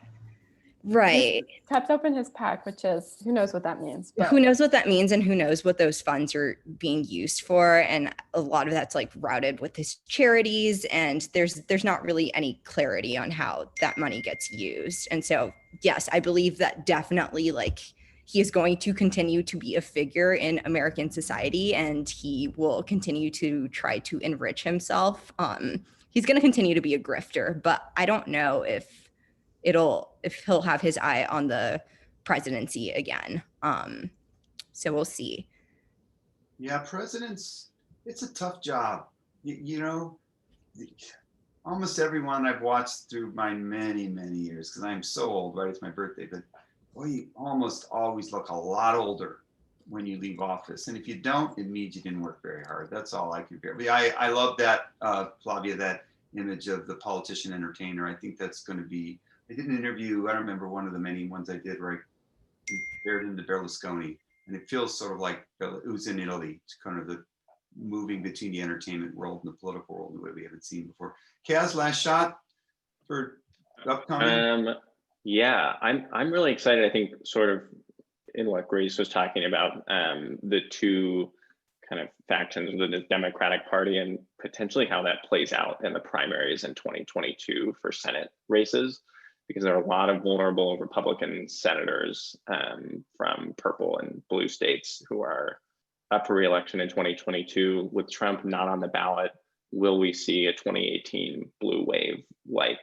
Right. He's kept open his pack, which is, who knows what that means. But who knows what that means and who knows what those funds are being used for. And a lot of that's routed with his charities, and there's not really any clarity on how that money gets used. And so, yes, I believe that definitely he is going to continue to be a figure in American society, and he will continue to try to enrich himself. He's going to continue to be a grifter, but I don't know if he'll have his eye on the presidency again. So we'll see. Yeah, presidents, it's a tough job. Almost everyone I've watched through my many, many years, because I'm so old, right? It's my birthday, but boy, you almost always look a lot older when you leave office. And if you don't, it means you didn't work very hard. That's all I can hear. But I love that, Flavia, that image of the politician entertainer. I think that's going to be, I did an interview, I don't remember, one of the many ones I did, where I compared into Berlusconi. And it feels sort of like it was in Italy. It's kind of the moving between the entertainment world and the political world in a way we haven't seen before. Kaz, last shot for upcoming? Yeah, I'm really excited. I think sort of in what Grace was talking about, the two kind of factions within the Democratic Party and potentially how that plays out in the primaries in 2022 for Senate races, because there are a lot of vulnerable Republican senators from purple and blue states who are up for re-election in 2022. With Trump not on the ballot, will we see a 2018 blue wave like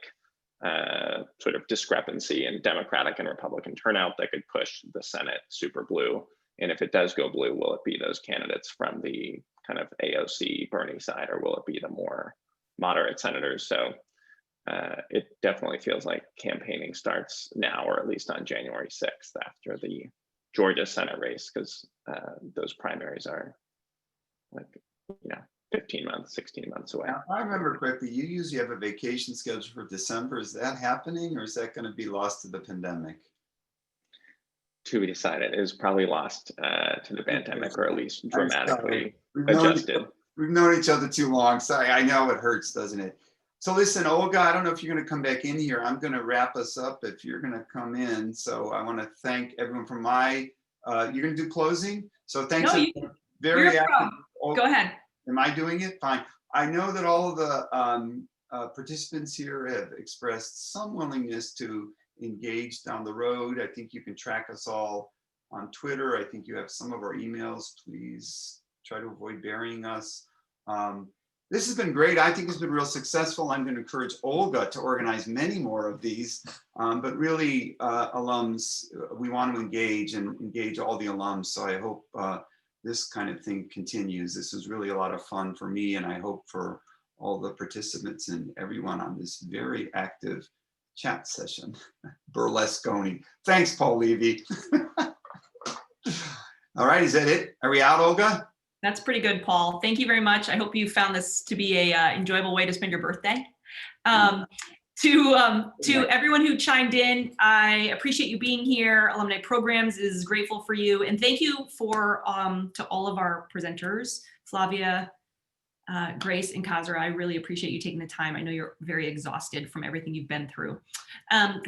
sort of discrepancy in Democratic and Republican turnout that could push the Senate super blue? And if it does go blue, will it be those candidates from the kind of AOC Bernie side, or will it be the more moderate senators? So it definitely feels like campaigning starts now, or at least on January 6th after the Georgia Senate race, because those primaries are like, 15 months, 16 months away. Now, if I remember correctly, you usually have a vacation scheduled for December. Is that happening, or is that going to be lost to the pandemic? To be decided. It is probably lost to the pandemic, or at least dramatically We've adjusted. We've known each other too long. So I know it hurts, doesn't it? So listen, Olga, I don't know if you're going to come back in here. I'm going to wrap us up if you're going to come in. So I want to thank everyone from you're going to do closing. So thanks. No, Very active. Go ahead. Am I doing it? Fine. I know that all of the participants here have expressed some willingness to engage down the road. I think you can track us all on Twitter. I think you have some of our emails. Please try to avoid burying us. This has been great. I think it's been real successful. I'm going to encourage Olga to organize many more of these, but really alums, we want to engage all the alums. So I hope this kind of thing continues. This was really a lot of fun for me, and I hope for all the participants and everyone on this very active chat session. Burlesconi. Thanks, Paul Levy. All right, is that it? Are we out, Olga? That's pretty good, Paul. Thank you very much. I hope you found this to be a enjoyable way to spend your birthday. To everyone who chimed in, I appreciate you being here. Alumni Programs is grateful for you, and thank you for to all of our presenters, Flavia, Grace, and Kasra. I really appreciate you taking the time. I know you're very exhausted from everything you've been through.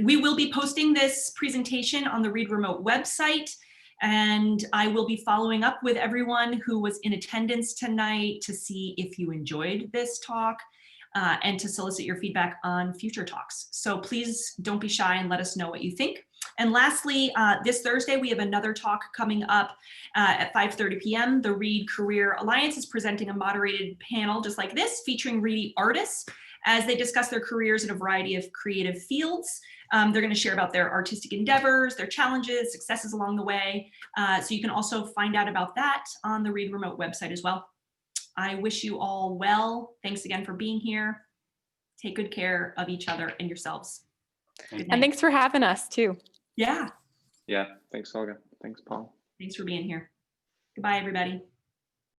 We will be posting this presentation on the Reed Remote website, and I will be following up with everyone who was in attendance tonight to see if you enjoyed this talk and to solicit your feedback on future talks. So please don't be shy and let us know what you think. And lastly, this Thursday, we have another talk coming up at 5:30 p.m. The Reed Career Alliance is presenting a moderated panel just like this, featuring Reedy artists as they discuss their careers in a variety of creative fields. They're going to share about their artistic endeavors, their challenges, successes along the way. So you can also find out about that on the Reed Remote website as well. I wish you all well. Thanks again for being here. Take good care of each other and yourselves. And thanks for having us too. Yeah. Yeah, thanks, Olga. Thanks, Paul. Thanks for being here. Goodbye, everybody.